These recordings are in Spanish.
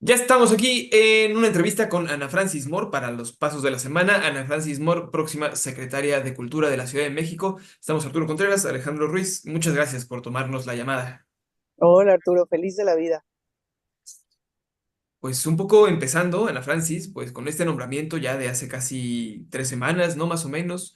Ya estamos aquí en una entrevista con Ana Francis Moore para los pasos de la semana. Ana Francis Moore, próxima secretaria de Cultura de la Ciudad de México. Estamos Arturo Contreras, Alejandro Ruiz. Muchas gracias por tomarnos la llamada. Hola Arturo, feliz de la vida. Pues un poco empezando, Ana Francis, pues con este nombramiento ya de hace casi 3 semanas, ¿no? Más o menos,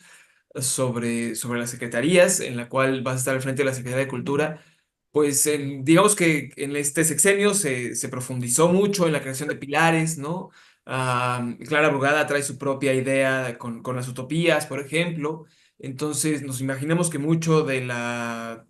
sobre las secretarías, en la cual vas a estar al frente de la Secretaría de Cultura. Pues digamos que en este sexenio se profundizó mucho en la creación de pilares, ¿no? Clara Brugada trae su propia idea con las utopías, por ejemplo. Entonces nos imaginamos que mucho de la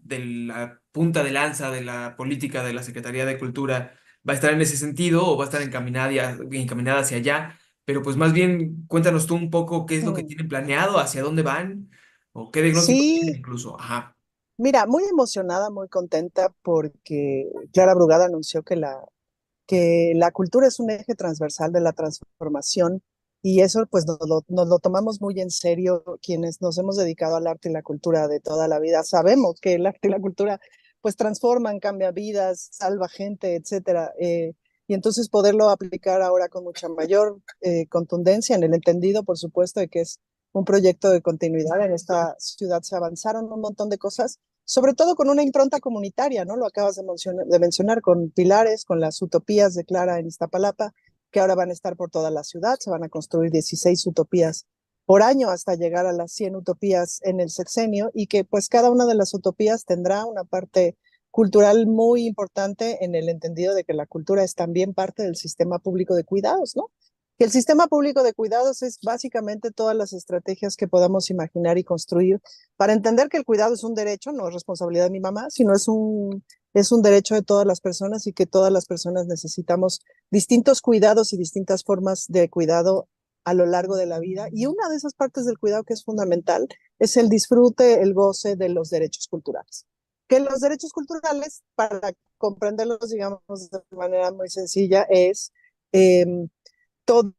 punta de lanza de la política de la Secretaría de Cultura va a estar en ese sentido o va a estar encaminada hacia allá. Pero pues más bien cuéntanos tú un poco qué es lo que Mm. tienen planeado, hacia dónde van o qué diagnóstico tienen Sí, incluso. Ajá. mira, muy emocionada, muy contenta porque Clara Brugada anunció que la cultura es un eje transversal de la transformación y eso pues nos lo tomamos muy en serio quienes nos hemos dedicado al arte y la cultura de toda la vida. Sabemos que el arte y la cultura pues transforman, cambian vidas, salva gente, etcétera. Y entonces poderlo aplicar ahora con mucha mayor contundencia en el entendido, por supuesto, de que es un proyecto de continuidad. En esta ciudad se avanzaron un montón de cosas, sobre todo con una impronta comunitaria, ¿no? Lo acabas de mencionar, con pilares, con las utopías de Clara en Iztapalapa, que ahora van a estar por toda la ciudad. Se van a construir 16 utopías por año hasta llegar a las 100 utopías en el sexenio, y que pues cada una de las utopías tendrá una parte cultural muy importante, en el entendido de que la cultura es también parte del sistema público de cuidados, ¿no? Que el sistema público de cuidados es básicamente todas las estrategias que podamos imaginar y construir para entender que el cuidado es un derecho, no es responsabilidad de mi mamá, sino es un derecho de todas las personas, y que todas las personas necesitamos distintos cuidados y distintas formas de cuidado a lo largo de la vida. Y una de esas partes del cuidado que es fundamental es el disfrute, el goce de los derechos culturales. Que los derechos culturales, para comprenderlos, digamos, de manera muy sencilla, es eh, todo.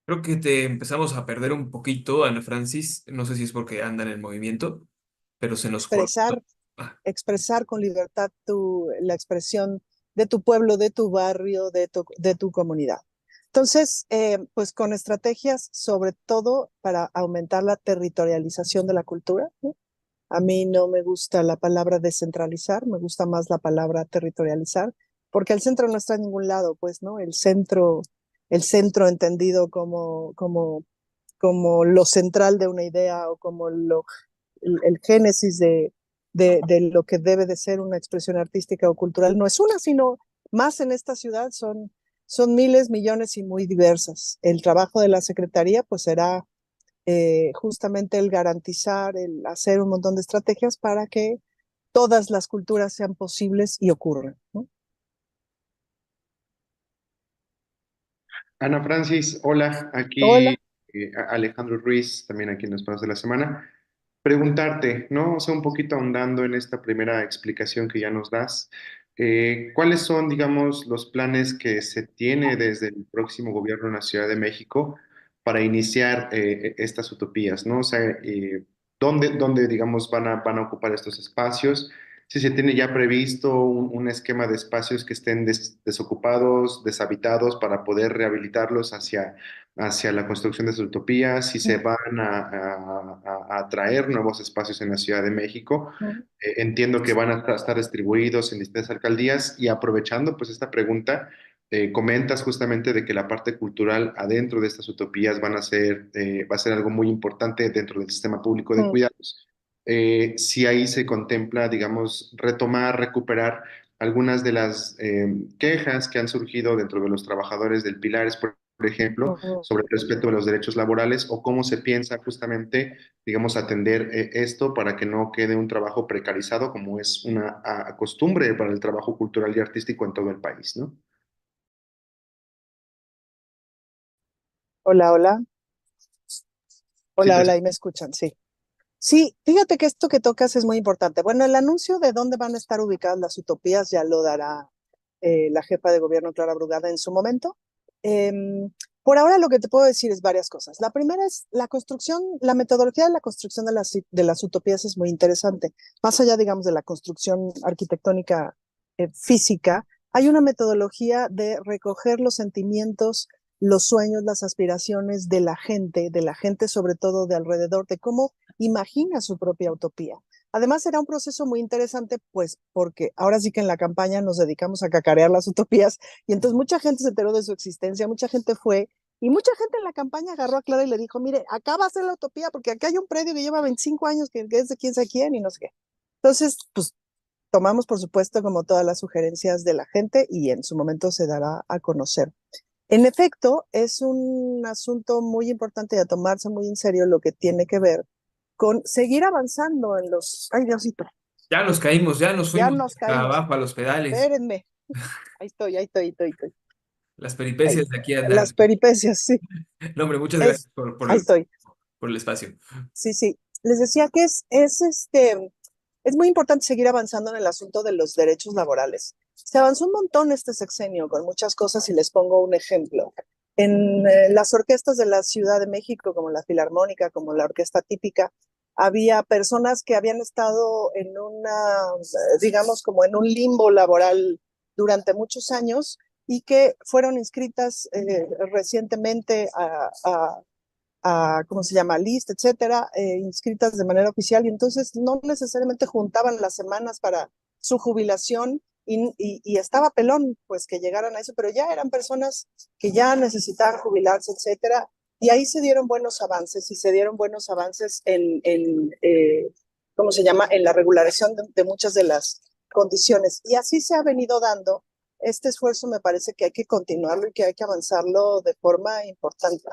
Creo que te empezamos a perder un poquito, Ana Francis. No sé si es porque andan en movimiento, pero se nos cortó. expresar Ah, expresar con libertad la expresión de tu pueblo, de tu barrio, de tu comunidad. Entonces, pues con estrategias sobre todo para aumentar la territorialización de la cultura, ¿no? A mí no me gusta la palabra descentralizar, me gusta más la palabra territorializar, porque el centro no está en ningún lado, pues, ¿no? El centro entendido como lo central de una idea, o como el génesis de lo que debe de ser una expresión artística o cultural, no es una, sino más en esta ciudad. Son miles, millones y muy diversas. El trabajo de la Secretaría pues será justamente el garantizar, el hacer un montón de estrategias para que todas las culturas sean posibles y ocurran, ¿no? Ana Francis, hola, aquí Hola. Alejandro Ruiz, también aquí en los Pasos de la Semana. Preguntarte, ¿no? O sea, un poquito ahondando en esta primera explicación que ya nos das, ¿cuáles son, digamos, los planes que se tiene desde el próximo gobierno en la Ciudad de México para iniciar estas utopías, ¿no? O sea, ¿dónde, digamos, van a ocupar estos espacios? Si se tiene ya previsto un esquema de espacios que estén desocupados, deshabitados, para poder rehabilitarlos hacia la construcción de sus utopías, si se van a traer nuevos espacios en la Ciudad de México. Entiendo que van a estar distribuidos en distintas alcaldías, y aprovechando pues esta pregunta, comentas justamente de que la parte cultural adentro de estas utopías va a ser algo muy importante dentro del sistema público de cuidados. Si ahí se contempla, digamos, retomar, recuperar algunas de las quejas que han surgido dentro de los trabajadores del Pilares, por ejemplo, sobre el respeto de los derechos laborales, o cómo se piensa justamente, digamos, atender esto para que no quede un trabajo precarizado, como es una costumbre para el trabajo cultural y artístico en todo el país, ¿no? Hola, hola. Sí, Hola, hola, y me escuchan, sí. Sí, fíjate que esto que tocas es muy importante. Bueno, el anuncio de dónde van a estar ubicadas las utopías ya lo dará la jefa de gobierno, Clara Brugada, en su momento. Por ahora lo que te puedo decir es varias cosas. La primera es la construcción, la metodología de la construcción de las utopías es muy interesante. Más allá, digamos, de la construcción arquitectónica física, hay una metodología de recoger los sentimientos, los sueños, las aspiraciones de la gente sobre todo de alrededor, de cómo imagina su propia utopía. Además, será un proceso muy interesante, pues, porque ahora sí que en la campaña nos dedicamos a cacarear las utopías y entonces mucha gente se enteró de su existencia, mucha gente fue y mucha gente en la campaña agarró a Clara y le dijo, mire, acá va a ser la utopía porque acá hay un predio que lleva 25 años, que es de quién sabe quién y no sé qué. Entonces, pues tomamos, por supuesto, como todas las sugerencias de la gente y en su momento se dará a conocer. En efecto, es un asunto muy importante y a tomarse muy en serio lo que tiene que ver con seguir avanzando en los... Ay, Diosito, Ya nos caímos, ya nos ya fuimos nos caímos. abajo a los pedales. Espérenme. Ahí estoy. Las Ahí. peripecias de aquí andar. Las peripecias, sí. No, hombre, muchas Es, gracias ahí estoy. por el espacio. Sí. Les decía que es muy importante seguir avanzando en el asunto de los derechos laborales. Se avanzó un montón este sexenio con muchas cosas y les pongo un ejemplo. En las orquestas de la Ciudad de México, como la Filarmónica, como la Orquesta Típica, había personas que habían estado en digamos, como en un limbo laboral durante muchos años y que fueron inscritas recientemente ¿cómo se llama? List, etcétera, inscritas de manera oficial y entonces no necesariamente juntaban las semanas para su jubilación y estaba pelón, pues que llegaran a eso, pero ya eran personas que ya necesitaban jubilarse, etcétera, y ahí se dieron buenos avances y se dieron buenos avances ¿cómo se llama? En la regularización de muchas de las condiciones. Y así se ha venido dando. Este esfuerzo me parece que hay que continuarlo y que hay que avanzarlo de forma importante.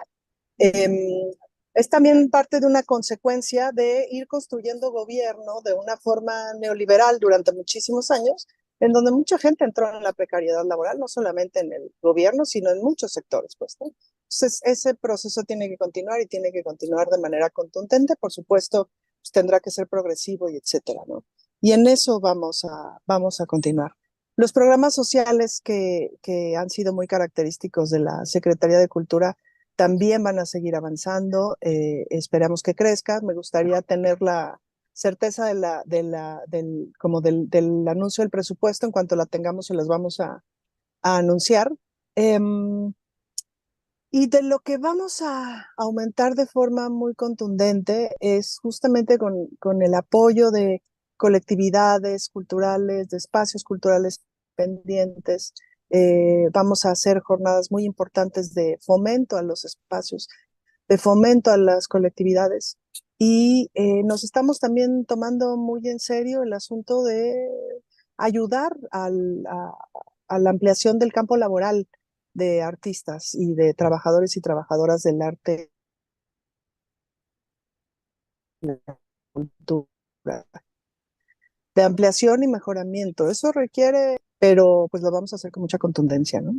Eh, es también parte de una consecuencia de ir construyendo gobierno de una forma neoliberal durante muchísimos años, en donde mucha gente entró en la precariedad laboral, no solamente en el gobierno, sino en muchos sectores, pues, ¿no? Entonces, ese proceso tiene que continuar y tiene que continuar de manera contundente, por supuesto, pues, tendrá que ser progresivo y etcétera, ¿no? Y en eso vamos a continuar. Los programas sociales que han sido muy característicos de la Secretaría de Cultura también van a seguir avanzando, esperamos que crezca. Me gustaría tener la certeza del anuncio del presupuesto. En cuanto la tengamos, se los vamos a anunciar. Y de lo que vamos a aumentar de forma muy contundente es justamente con el apoyo de colectividades culturales, de espacios culturales pendientes. Vamos a hacer jornadas muy importantes de fomento a los espacios, de fomento a las colectividades. Y nos estamos también tomando muy en serio el asunto de ayudar a la ampliación del campo laboral de artistas y de trabajadores y trabajadoras del arte y la cultura, de ampliación y mejoramiento. Eso requiere, pero pues lo vamos a hacer con mucha contundencia, ¿no?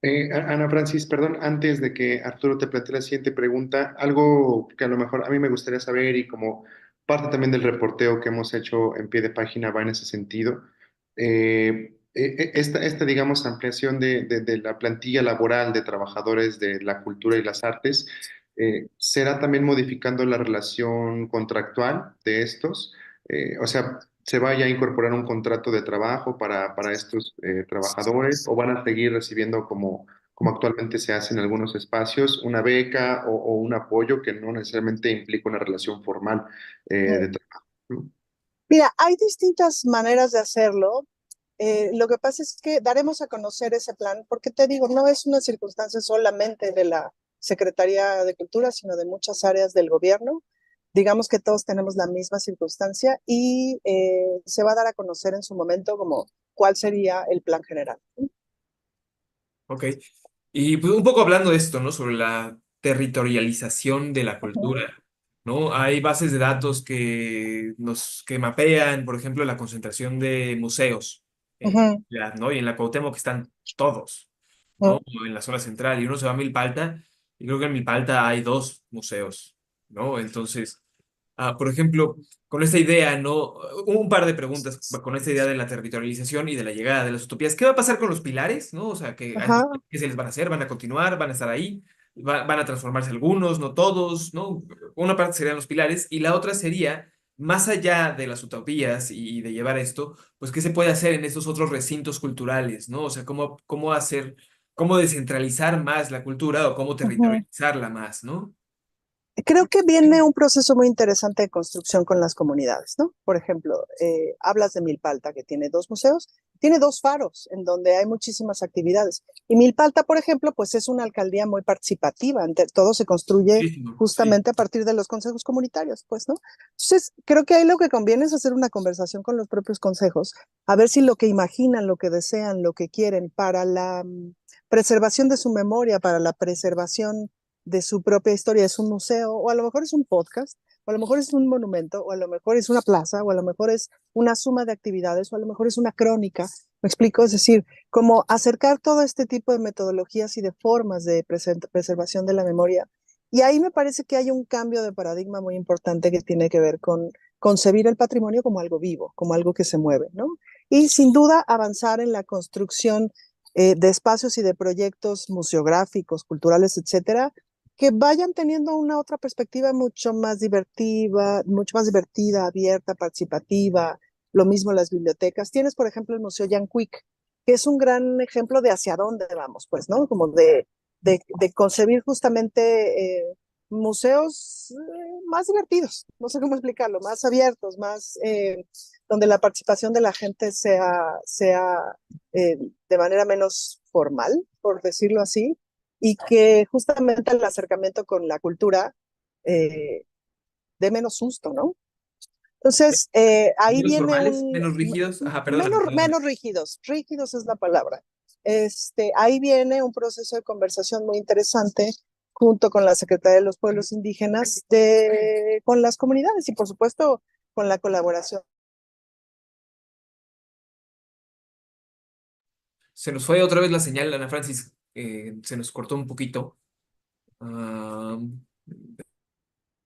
Ana Francis, perdón, antes de que Arturo te plantee la siguiente pregunta, algo que a lo mejor a mí me gustaría saber y como parte también del reporteo que hemos hecho en pie de página va en ese sentido. Esta, digamos, ampliación de la plantilla laboral de trabajadores de la cultura y las artes, ¿será también modificando la relación contractual de estos? O sea, ¿se vaya a incorporar un contrato de trabajo para estos trabajadores o van a seguir recibiendo como actualmente se hace en algunos espacios, una beca o un apoyo que no necesariamente implica una relación formal de trabajo? ¿No? Mira, hay distintas maneras de hacerlo. Lo que pasa es que daremos a conocer ese plan, porque te digo, no es una circunstancia solamente de la Secretaría de Cultura, sino de muchas áreas del gobierno. Digamos que todos tenemos la misma circunstancia y se va a dar a conocer en su momento como cuál sería el plan general. Ok. Y pues un poco hablando de esto, ¿no? Sobre la territorialización de la Ujú, cultura, ¿no? Hay bases de datos que mapean, por ejemplo, la concentración de museos en ujú, la ciudad, ¿no? Y en la Cuauhtémoc están todos, ¿no? ujú, En la zona central. Y uno se va a Milpalta y creo que en Milpalta hay dos museos, ¿no? Entonces, por ejemplo, con esta idea, ¿no? Un par de preguntas con esta idea de la territorialización y de la llegada de las utopías. ¿Qué va a pasar con los pilares, ¿no? O sea, ajá. ¿qué se les van a hacer? ¿Van a continuar? ¿Van a estar ahí? ¿Van a transformarse algunos, no todos, ¿no? Una parte serían los pilares y la otra sería más allá de las utopías y de llevar esto, pues qué se puede hacer en estos otros recintos culturales, ¿no? O sea, cómo hacer, cómo descentralizar más la cultura o cómo Ujú. territorializarla más, ¿no? Creo que viene un proceso muy interesante de construcción con las comunidades, ¿no? Por ejemplo, hablas de Milpalta, que tiene dos museos, tiene dos faros en donde hay muchísimas actividades. Y Milpalta, por ejemplo, pues es una alcaldía muy participativa, todo se construye Muchísimo, sí. justamente a partir de los consejos comunitarios, pues, ¿no? Entonces, creo que ahí lo que conviene es hacer una conversación con los propios consejos, a ver si lo que imaginan, lo que desean, lo que quieren para la preservación de su memoria, para la preservación de su propia historia, es un museo, o a lo mejor es un podcast, o a lo mejor es un monumento, o a lo mejor es una plaza, o a lo mejor es una suma de actividades, o a lo mejor es una crónica. ¿Me explico? Es decir, como acercar todo este tipo de metodologías y de formas de preservación de la memoria. Y ahí me parece que hay un cambio de paradigma muy importante que tiene que ver con concebir el patrimonio como algo vivo, como algo que se mueve, ¿no? Y sin duda avanzar en la construcción de espacios y de proyectos museográficos, culturales, etcétera, que vayan teniendo una otra perspectiva mucho más divertida, abierta, participativa. Lo mismo las bibliotecas. Tienes, por ejemplo, el Museo Jan Quick, que es un gran ejemplo de hacia dónde vamos, pues, ¿no? Como de concebir justamente museos más divertidos, no sé cómo explicarlo, más abiertos, más donde la participación de la gente sea de manera menos formal, por decirlo así, y que justamente el acercamiento con la cultura eh, dé menos susto, ¿no? Entonces, ahí Menos viene formales, menos rígidos. Ajá, perdona, perdóname. menos rígidos, rígidos es la palabra. Ahí viene un proceso de conversación muy interesante junto con la Secretaría de los Pueblos Indígenas, con las comunidades y por supuesto con la colaboración. Se nos fue otra vez la señal, Ana Francis. Se nos cortó un poquito. Ah,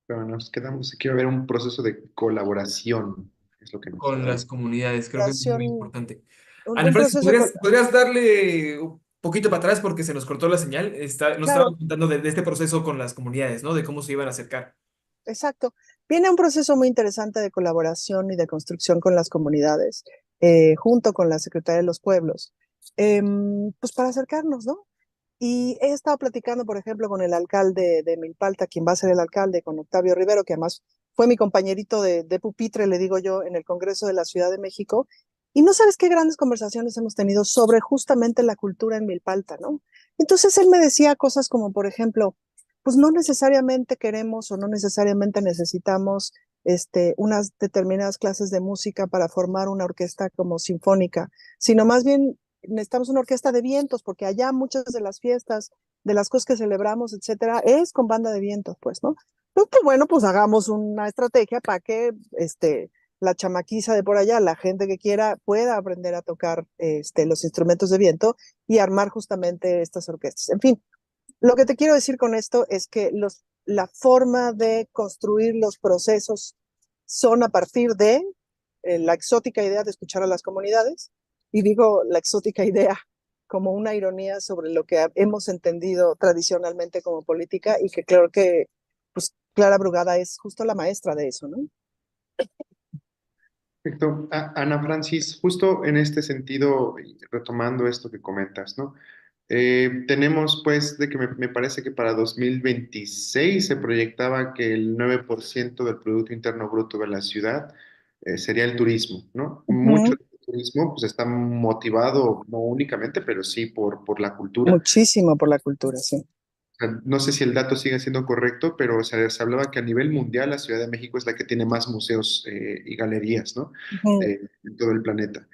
Pero nos quedamos, quiero ver un proceso de colaboración, es lo que nos con las estabas. comunidades, creo que es muy Relación, importante. Ana un Francis, proceso ¿podrías darle un poquito para atrás porque se nos cortó la señal? Nos estabas claro, contando de este proceso con las comunidades, ¿no? De cómo se iban a acercar. exacto. Viene un proceso muy interesante de colaboración y de construcción con las comunidades, junto con la Secretaría de los Pueblos, pues para acercarnos, ¿no? Y he estado platicando, por ejemplo, con el alcalde de Milpalta, quien va a ser el alcalde, con Octavio Rivero, que además fue mi compañerito de pupitre, le digo yo, en el Congreso de la Ciudad de México. Y no sabes qué grandes conversaciones hemos tenido sobre justamente la cultura en Milpalta, ¿no? Entonces él me decía cosas como, por ejemplo, pues no necesariamente queremos o no necesariamente necesitamos unas determinadas clases de música para formar una orquesta como sinfónica, sino más bien necesitamos una orquesta de vientos, porque allá muchas de las fiestas, de las cosas que celebramos, etcétera, es con banda de vientos, pues, ¿no? Pues bueno, pues hagamos una estrategia para que la chamaquiza de por allá, la gente que quiera, pueda aprender a tocar los instrumentos de viento y armar justamente estas orquestas. En fin, lo que te quiero decir con esto es que la forma de construir los procesos son a partir de la exótica idea de escuchar a las comunidades, y digo la exótica idea como una ironía sobre lo que hemos entendido tradicionalmente como política y que creo que pues Clara Brugada es justo la maestra de eso, ¿no? Perfecto. Ana Francis, justo en este sentido, y retomando esto que comentas, ¿no? Tenemos pues de que me parece que para 2026 se proyectaba que el 9% del Producto Interno Bruto de la ciudad sería el turismo, ¿no? Uh Mucho -huh. del turismo pues está motivado, no únicamente, pero sí por la cultura. Muchísimo por la cultura, sí. Sea, no sé si el dato sigue siendo correcto, pero se hablaba que a nivel mundial la Ciudad de México es la que tiene más museos y galerías, ¿no? Uh -huh. En todo el planeta.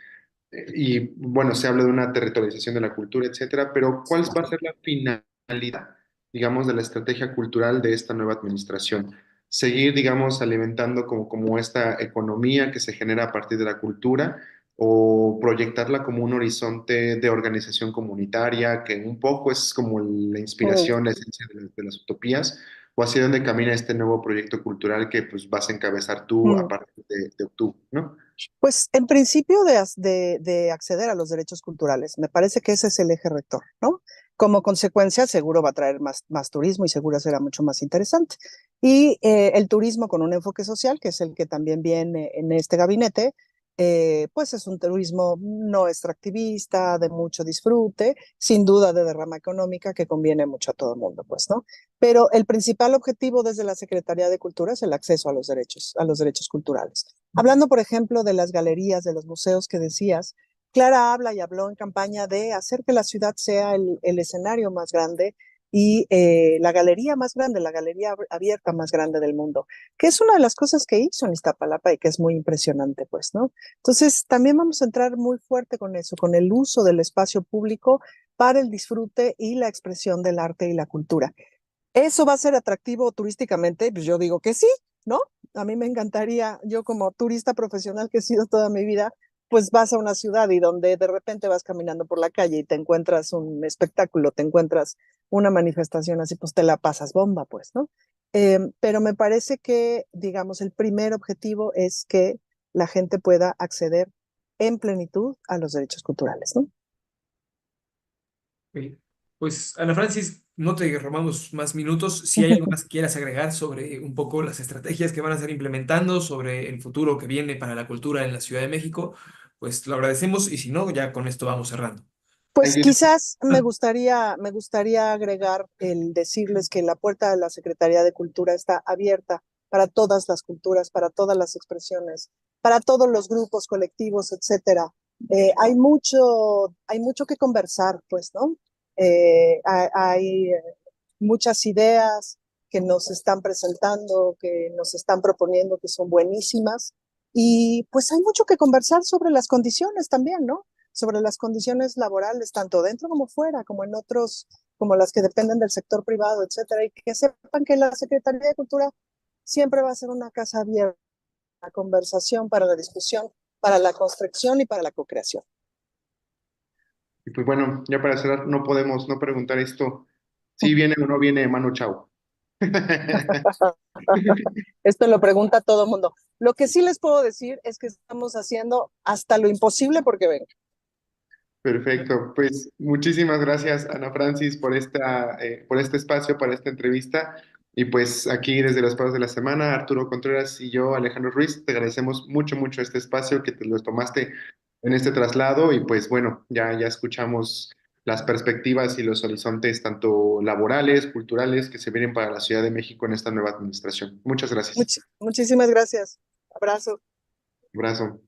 Y bueno, se habla de una territorialización de la cultura, etcétera, pero ¿cuál va a ser la finalidad, digamos, de la estrategia cultural de esta nueva administración? Seguir, digamos, alimentando como esta economía que se genera a partir de la cultura o proyectarla como un horizonte de organización comunitaria, que un poco es como la Uh inspiración, la esencia de las utopías, o hacia dónde camina este nuevo proyecto cultural que pues vas a encabezar tú a -huh. partir de octubre, ¿no? Pues en principio de acceder a los derechos culturales, me parece que ese es el eje rector, ¿no? Como consecuencia, seguro va a traer más turismo y seguro será mucho más interesante. Y el turismo con un enfoque social, que es el que también viene en este gabinete, pues es un turismo no extractivista, de mucho disfrute, sin duda de derrama económica que conviene mucho a todo el mundo, pues, ¿no? Pero el principal objetivo desde la Secretaría de Cultura es el acceso a los derechos culturales. Hablando, por ejemplo, de las galerías, de los museos que decías, Clara habla y habló en campaña de hacer que la ciudad sea el escenario más grande y la galería más grande, la galería abierta más grande del mundo, que es una de las cosas que hizo en Iztapalapa y que es muy impresionante, pues, ¿no? Entonces, también vamos a entrar muy fuerte con eso, con el uso del espacio público para el disfrute y la expresión del arte y la cultura. ¿Eso va a ser atractivo turísticamente? Pues yo digo que sí, ¿no? A mí me encantaría, yo como turista profesional que he sido toda mi vida, pues vas a una ciudad y donde de repente vas caminando por la calle y te encuentras un espectáculo, te encuentras una manifestación así, pues te la pasas bomba, pues, ¿no? Pero me parece que, digamos, el primer objetivo es que la gente pueda acceder en plenitud a los derechos culturales, ¿no? Ok. Pues Ana Francis, no te robamos más minutos. Si hay algo más que quieras agregar sobre un poco las estrategias que van a estar implementando, sobre el futuro que viene para la cultura en la Ciudad de México, pues lo agradecemos y si no, ya con esto vamos cerrando. Pues Ahí- quizás Ah, me gustaría agregar el decirles que la puerta de la Secretaría de Cultura está abierta para todas las culturas, para todas las expresiones, para todos los grupos, colectivos, etcétera. Hay mucho que conversar, pues, ¿no? Hay muchas ideas que nos están presentando, que nos están proponiendo, que son buenísimas. Y pues hay mucho que conversar sobre las condiciones también, ¿no? Sobre las condiciones laborales, tanto dentro como fuera, como en otros, como las que dependen del sector privado, etcétera, y que sepan que la Secretaría de Cultura siempre va a ser una casa abierta, la conversación, para la discusión, para la construcción y para la co-creación. Y pues bueno, ya para cerrar, no podemos no preguntar esto. Si viene o no viene Manu Chao. Esto lo pregunta todo el mundo. Lo que sí les puedo decir es que estamos haciendo hasta lo imposible porque venga. Perfecto, pues muchísimas gracias Ana Francis por este espacio, para esta entrevista. Y pues aquí desde los Pasos de la Semana, Arturo Contreras y yo, Alejandro Ruiz, te agradecemos mucho, mucho este espacio que te lo tomaste en este traslado. Y pues bueno, ya escuchamos las perspectivas y los horizontes tanto laborales, culturales que se vienen para la Ciudad de México en esta nueva administración. Muchas gracias. Muchísimas gracias. Abrazo. Abrazo.